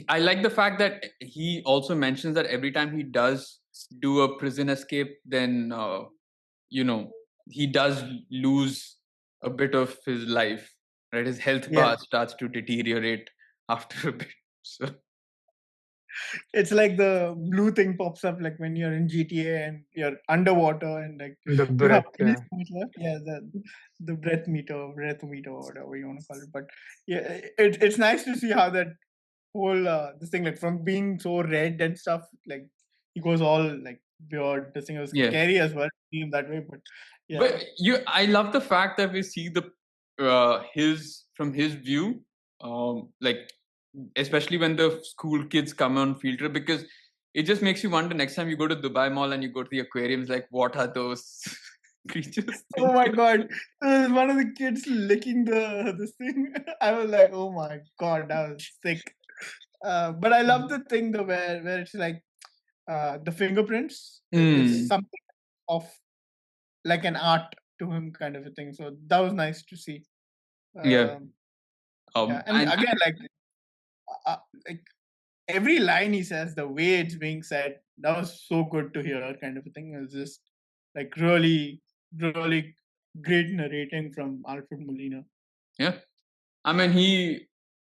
I like the fact that he also mentions that every time he does do a prison escape, then he does lose a bit of his life, right? His health bar starts to deteriorate after a bit. So it's like the blue thing pops up like when you're in GTA and you're underwater and like the breath, the breath meter, or whatever you want to call it. But yeah, it's nice to see how that whole this thing, like from being so red and stuff, like he goes all like weird. This thing was scary as well, seem that way. But yeah, but I love the fact that we see the from his view, like especially when the school kids come on field trip, because it just makes you wonder next time you go to Dubai Mall and you go to the aquariums, like what are those creatures? Oh my god! One of the kids licking this thing. I was like, oh my god, that was sick. But I love the thing though, where it's like the fingerprints. It's something of like an art to him, kind of a thing. So that was nice to see. Yeah. Yeah, and again, like every line he says, the way it's being said, that was so good to hear, kind of a thing. It was just like really, really great narrating from Alfred Molina. Yeah. I mean, he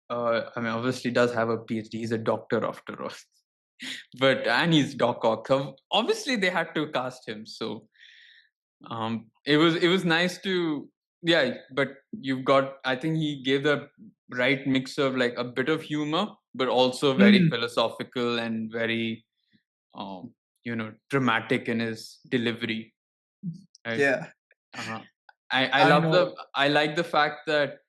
obviously does have a PhD. He's a doctor after all. And he's Doc Ock. So obviously they had to cast him. So it was nice to, yeah, but you've got, I think he gave the right mix of like a bit of humor, but also very philosophical and very dramatic in his delivery. Right? Yeah. I like the fact that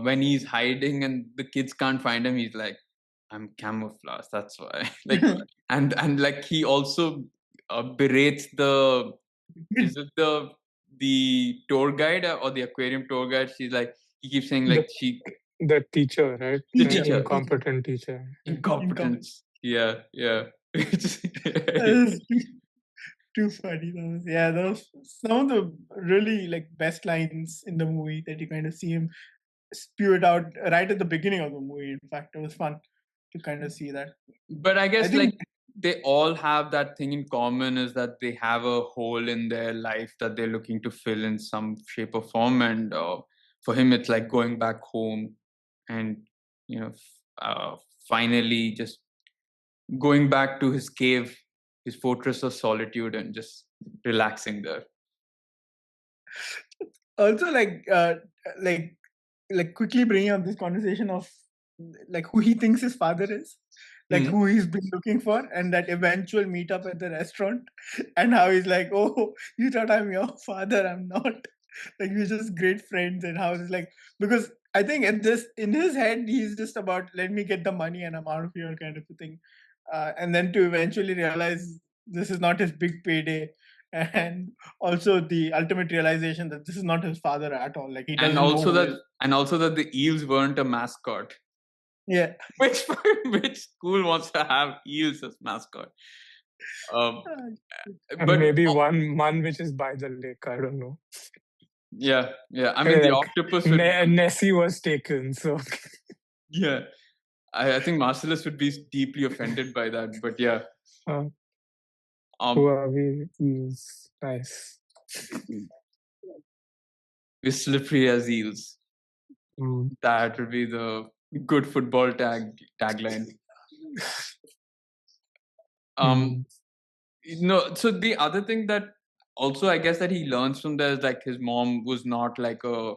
when he's hiding and the kids can't find him, he's like, I'm camouflage, that's why. Like and like he also berates the is it the tour guide or the aquarium tour guide? She's like, he keeps saying like the teacher, right? The The teacher. incompetent teacher. Incompetence. Yeah. Too funny those. Yeah, those some of the really like best lines in the movie that you kind of see him spew it out right at the beginning of the movie. In fact, it was fun to kind of see that. But I guess like they all have that thing in common, is that they have a hole in their life that they're looking to fill in some shape or form, and for him it's like going back home and finally just going back to his cave, his fortress of solitude, and just relaxing there. Also, like quickly bringing up this conversation of like who he thinks his father is, like who he's been looking for, and that eventual meetup at the restaurant, and how he's like, oh, you thought I'm your father, I'm not. Like we're just great friends, and how it's like, because I think in his head he's just about, let me get the money and I'm out of here, kind of a thing, and then to eventually realize this is not his big payday, and also the ultimate realization that this is not his father at all. Like he doesn't and also know that the eels weren't a mascot. Yeah. Which school wants to have eels as mascot? But maybe one which is by the lake. I don't know. Yeah. I mean, the octopus. Nessie was taken, so. Yeah, I think Marcellus would be deeply offended by that. But yeah. Who are we? Eels. Nice. We're slippery as eels. That would be the good football tagline. So the other thing that also I guess that he learns from there is like his mom was not like a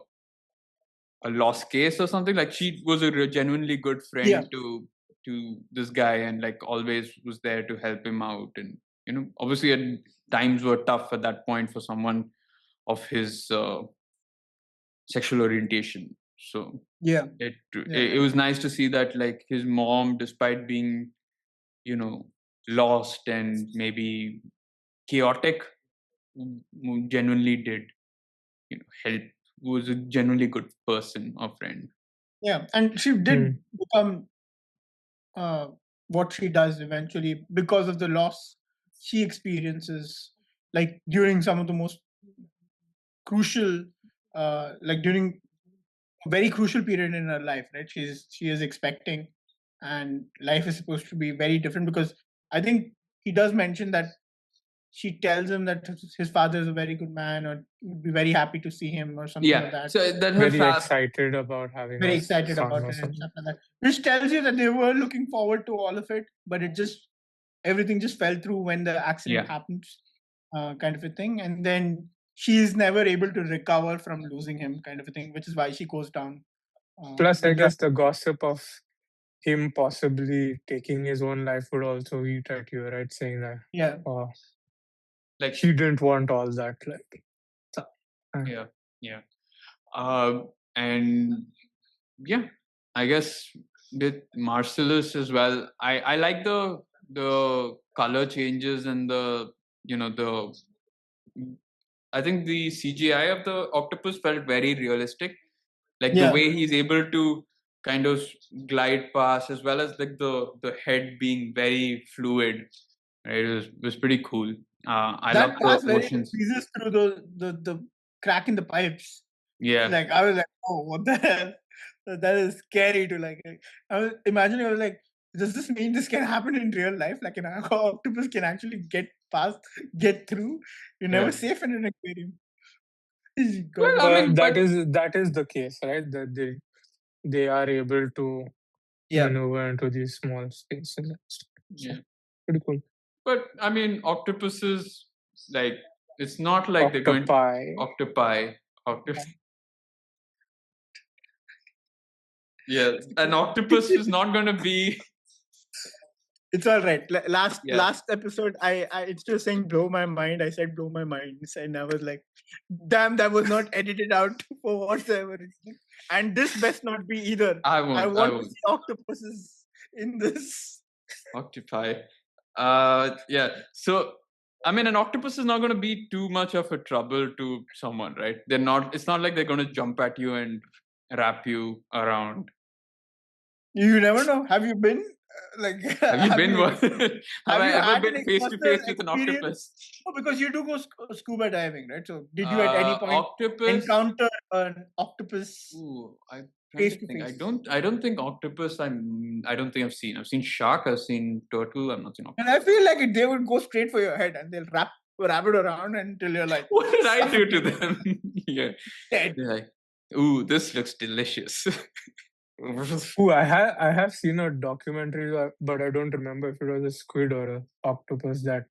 lost case or something. Like she was a genuinely good friend to this guy, and like always was there to help him out. And obviously at times were tough at that point for someone of his sexual orientation. So it was nice to see that like his mom, despite being lost and maybe chaotic, genuinely did help, was a genuinely good person or friend. Yeah, and she did become what she does eventually because of the loss she experiences, like during some of the most crucial like during a very crucial period in her life, right? She is expecting, and life is supposed to be very different, because I think he does mention that she tells him that his father is a very good man, or would be very happy to see him, or something like that. So that very excited about having very excited about it and stuff like that, which tells you that they were looking forward to all of it, but everything just fell through when the accident happens, kind of a thing. And then she's never able to recover from losing him, kind of a thing, which is why she goes down. Plus, I guess the gossip of him possibly taking his own life would also eat at you, right? Saying that, like she didn't want all that, like. And I guess with Marcellus as well, I like the the color changes and the I think the CGI of the octopus felt very realistic. Like the Yeah. way he's able to kind of glide past, as well as like the head being very fluid. Right? It was pretty cool. I love That the pass where it oceans. squeezes through the crack in the pipes. Yeah. Like I was like, oh, what the hell? That is scary to like. I was imagining. I was like, does this mean this can happen in real life? Like an octopus can actually get through. You're Yeah. never safe in an aquarium. Well, God. I mean, that but is the case, right? That they are able to Yeah. maneuver into these small spaces and stuff. So, yeah. pretty cool. But I mean, octopuses, like, it's not like they're going Octopi. octopus. Yeah, an octopus is not going to be. It's all right. Yeah. Last episode, I instead of saying blow my mind, I said blow my minds, and I was like, damn, that was not edited out for whatsoever reason. And this best not be either. I I won't. want to see octopuses in this. Octopi. Yeah. So, I mean, an octopus is not going to be too much of a trouble to someone, right? They're not. It's not like they're going to jump at you and wrap you around. You never know. Have you been like? Have you been one? Have Have I you ever had been an face to personal face with an experience? octopus? Oh, because you do go scuba diving, right? So, did you at any point Octopus. encounter an octopus Ooh, I'm trying face to to think. face? I don't think octopus. I don't think I've seen. I've seen shark. I've seen turtle. I've not seen octopus. And I feel like they would go straight for your head and they'll wrap it around until you're like, What did I do to suffocated, them? Yeah. dead. They're like, ooh, this looks delicious. Ooh, I have seen a documentary, but I don't remember if it was a squid or a octopus that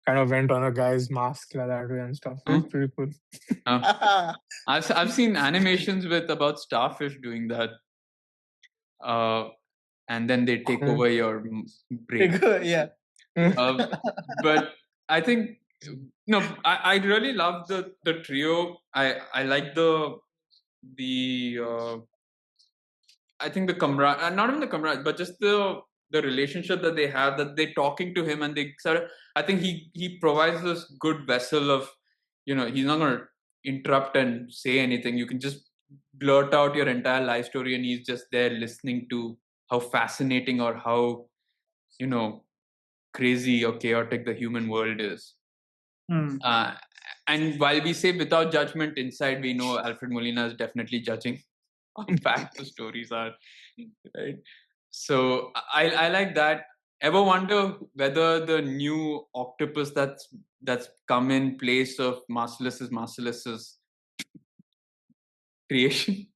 kind of went on a guy's mask like that way and stuff. It's pretty cool. I've seen animations with about starfish doing that, and then they take over your brain. Yeah. But I think I really love the trio. I like the I think the camera, not even the camera, but just the relationship that they have, that they're talking to him, and they sort of, I think he provides this good vessel of, he's not going to interrupt and say anything. You can just blurt out your entire life story, and he's just there listening to how fascinating or how, crazy or chaotic the human world is. And while we say without judgment, inside we know Alfred Molina is definitely judging how bad the stories are, right? So I like that. Ever wonder whether the new octopus that's come in place of Marcellus's creation?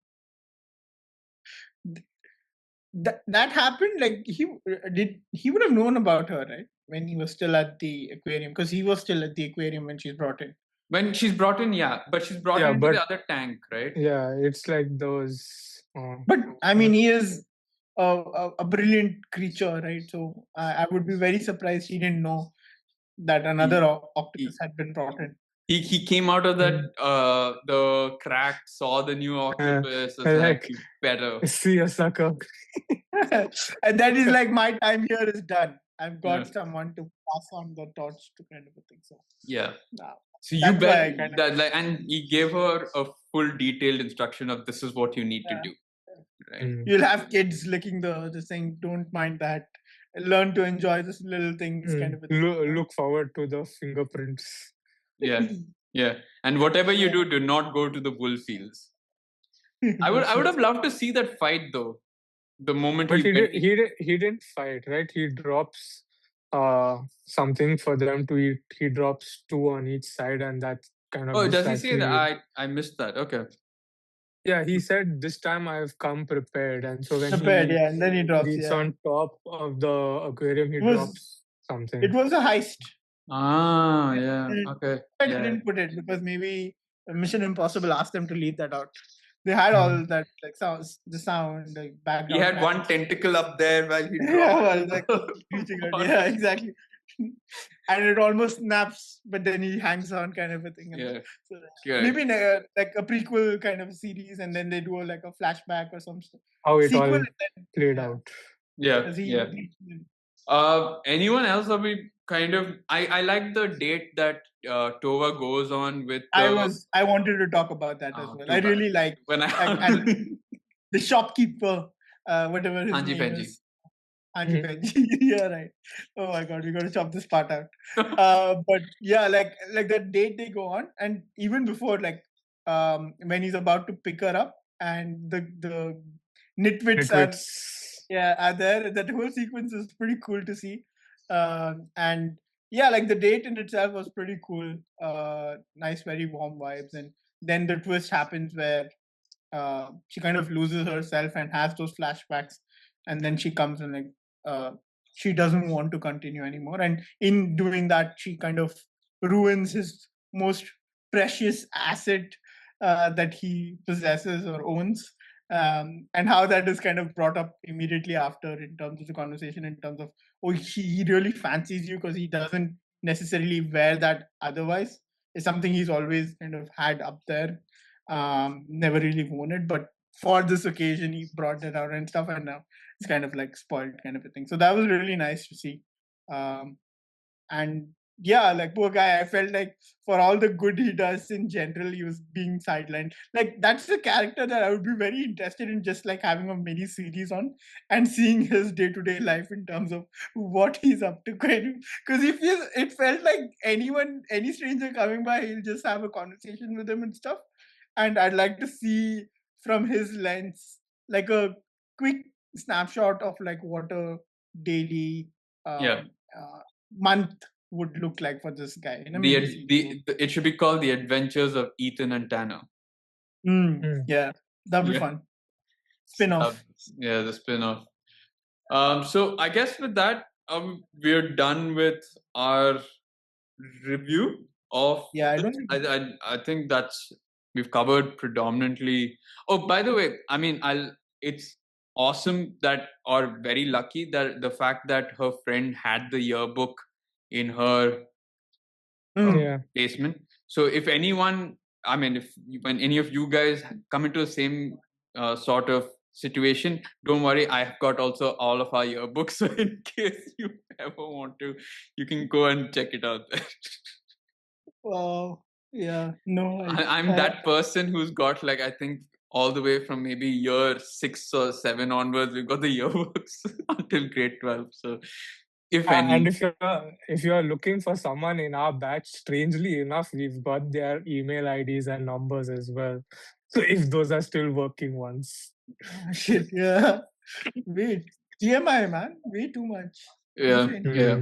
That happened. Like he would have known about her, right? When he was still at the aquarium, because he was still at the aquarium when she's brought in. When she's brought in, yeah, but she's brought into the other tank, right? Yeah, it's like those. But I mean, he is a brilliant creature, right? So I would be very surprised he didn't know that another octopus had been brought in. He came out of that the crack, saw the new octopus, was like, you better see a sucker. And that is like, my time here is done. I've got someone to pass on the torch to, kind of a thing. So yeah. Now, so you bet that, like, and he gave her a full detailed instruction of this is what you need to do. Right? You'll have kids licking the thing. Don't mind that. Learn to enjoy this little things, kind of a thing. Look forward to the fingerprints. Yeah, yeah. And whatever you do not go to the bull fields. I would have loved to see that fight though. The moment but he didn't fight, right? He drops something for them to eat. He drops 2 on each side, and that kind of. Oh, does he say that? I missed that. Okay. Yeah, he said this time I've come prepared, and so when and then he drops. He's on top of the aquarium. He drops something. It was a heist. Ah, yeah. Okay. I didn't put it because maybe Mission Impossible asked them to leave that out. They had all that, like sounds, the sound, the background. He had one tentacle up there while he dropped. Reaching out. Yeah, exactly. And it almost snaps, but then he hangs on, kind of a thing. Yeah. So maybe like a prequel kind of series, and then they do like a flashback or some stuff. How it all played out. Yeah. Yeah. Anyone else? Are we kind of? I like the date that Tova goes on with I the. wanted to talk about that as Oh, well. too I bad. really like When and I. the shopkeeper, whatever his Hanji name Panji. is. Hanji Panji. Yeah, right. Oh my god, we got to chop this part out. But yeah, like that date they go on, and even before, like when he's about to pick her up, and the nitwits are there. That whole sequence is pretty cool to see. And yeah, like the date in itself was pretty cool. Nice, very warm vibes, and then the twist happens where she kind of loses herself and has those flashbacks, and then she comes and like she doesn't want to continue anymore, and in doing that she kind of ruins his most precious asset that he possesses or owns. And how that is kind of brought up immediately after in terms of the conversation, in terms of, oh, he really fancies you because he doesn't necessarily wear that otherwise, is something he's always kind of had up there, never really worn it, but for this occasion he brought it out and stuff, and now it's kind of like spoiled kind of a thing. So that was really nice to see. And yeah, like poor guy, I felt like for all the good he does in general, he was being sidelined. Like that's the character that I would be very interested in, just like having a mini series on and seeing his day-to-day life in terms of what he's up to, kind of. Because if it felt like any stranger coming by, he'll just have a conversation with him and stuff. And I'd like to see from his lens like a quick snapshot of like what a daily Yeah. month would look like for this guy in a It should be called The Adventures of Ethan and Tanner. Yeah, that'd be fun. Spin-off. Yeah, the spin-off. So I guess with that, we're done with our review of. Yeah, I think that's we've covered predominantly. Oh, by the way, I mean, it's awesome that, or very lucky that the fact that her friend had the yearbook in her basement. So if anyone, I mean, when any of you guys come into the same sort of situation, don't worry, I've got also all of our yearbooks. So in case you ever want to, you can go and check it out there. Wow. Yeah. No. I'm that person who's got, like, I think all the way from maybe year 6 or 7 onwards, we've got the yearbooks until grade 12. So if any. And if you're looking for someone in our batch, strangely enough, we've got their email IDs and numbers as well. So if those are still working ones. Shit, yeah. Wait. TMI, man. Way too much. Yeah. Yeah.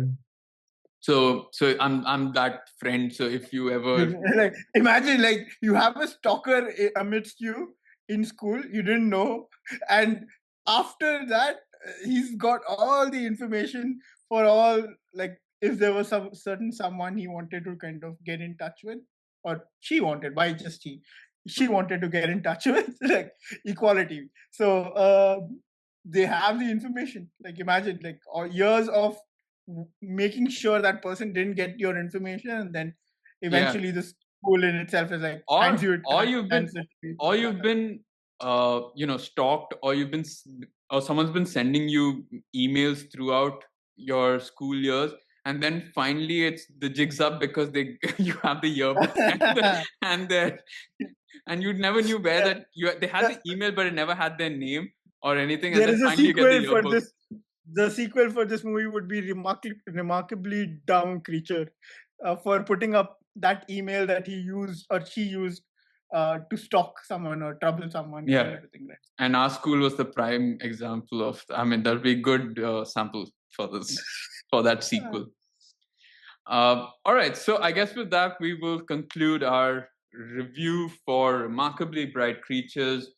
So I'm that friend. So if you ever like, imagine like you have a stalker amidst you in school, you didn't know, and after that he's got all the information for all, like if there was some certain someone he wanted to kind of get in touch with, or she wanted, why just she wanted to get in touch with, like equality. So they have the information. Like imagine like all years of making sure that person didn't get your information, and then eventually the school in itself is like hands you or you've been stalked, or someone's been sending you emails throughout your school years, and then finally it's the jigs up because you have the yearbook and you never knew where that they had the email but it never had their name or anything. There and then is a finally sequel you get the for yearbook. this. The sequel for this movie would be Remarkably Dumb Creature, for putting up that email that he used or she used to stalk someone or trouble someone. Yeah. Kind of thing, right? And our school was the prime example of, I mean, that'll be a good sample for this, for that sequel. All right. So I guess with that, we will conclude our review for Remarkably Bright Creatures.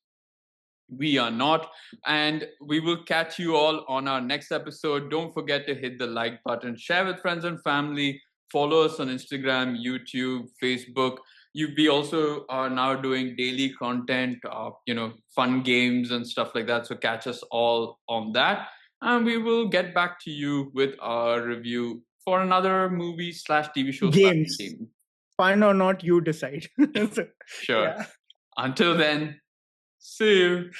We are not. And we will catch you all on our next episode. Don't forget to hit the like button, share with friends and family, follow us on Instagram, YouTube, Facebook. We also are now doing daily content, fun games and stuff like that. So catch us all on that. And we will get back to you with our review for another movie / TV show. Games. Fun or not, you decide. Sure. Yeah. Until then, see you.